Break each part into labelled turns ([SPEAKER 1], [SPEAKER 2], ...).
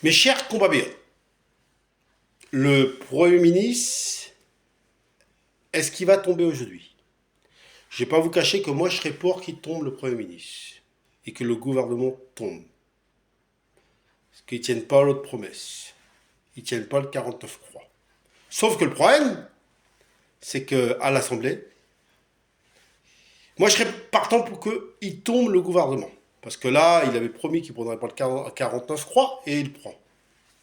[SPEAKER 1] Mes chers compatriotes, le Premier ministre, est-ce qu'il va tomber aujourd'hui? Je ne vais pas vous cacher que moi, je serais pour qu'il tombe le Premier ministre et que le gouvernement tombe. Parce qu'ils ne tiennent pas l'autre promesse. Ils ne tiennent pas le 49.3. Sauf que le problème, c'est qu'à l'Assemblée, moi, je serais partant pour qu'il tombe le gouvernement. Parce que là, il avait promis qu'il ne prendrait pas le 49.3 et il le prend.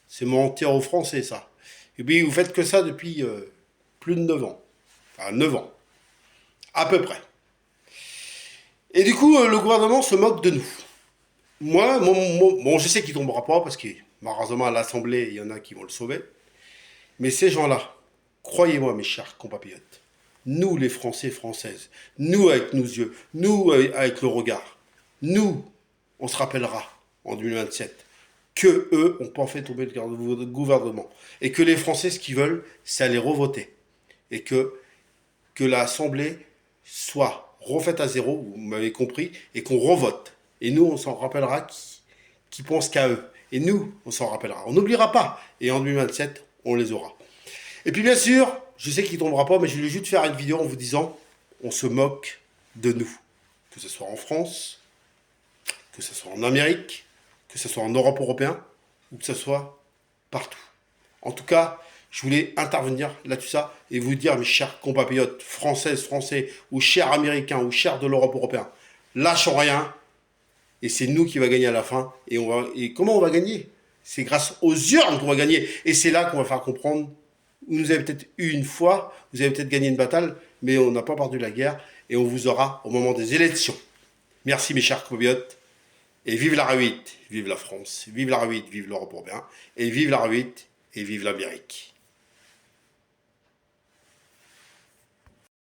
[SPEAKER 1] C'est mentir aux Français, ça. Et puis, vous faites que ça depuis plus de 9 ans. Enfin, 9 ans. À peu près. Et du coup, le gouvernement se moque de nous. Moi, bon, je sais qu'il tombera pas parce que, malheureusement, à l'Assemblée, il y en a qui vont le sauver. Mais ces gens-là, croyez-moi, mes chers compatriotes, nous, les Français, Françaises, nous, avec nos yeux, nous, avec le regard, nous, on se rappellera en 2027 que eux n'ont pas fait tomber le gouvernement. Et que les Français, ce qu'ils veulent, c'est aller revoter. Et que l'Assemblée soit refaite à zéro, vous m'avez compris, et qu'on revote. Et nous, on s'en rappellera qui pense qu'à eux. Et nous, on s'en rappellera. On n'oubliera pas. Et en 2027, on les aura. Et puis bien sûr, je sais qu'il ne tombera pas, mais je voulais juste faire une vidéo en vous disant, on se moque de nous. Que ce soit en France, que ce soit en Amérique, que ce soit en Europe européenne, ou que ce soit partout. En tout cas, je voulais intervenir là-dessus ça et vous dire, mes chers compatriotes françaises, français, ou chers américains, ou chers de l'Europe européenne, lâchons rien, et c'est nous qui va gagner à la fin. Et comment on va gagner? C'est grâce aux urnes qu'on va gagner. Et c'est là qu'on va faire comprendre, vous avez peut-être eu une fois, vous avez peut-être gagné une bataille, mais on n'a pas perdu la guerre, et on vous aura au moment des élections. Merci mes chers compatriotes. Et vive la R8, vive la France, vive la R8, vive l'Europe européenne, et vive la R8, et vive l'Amérique.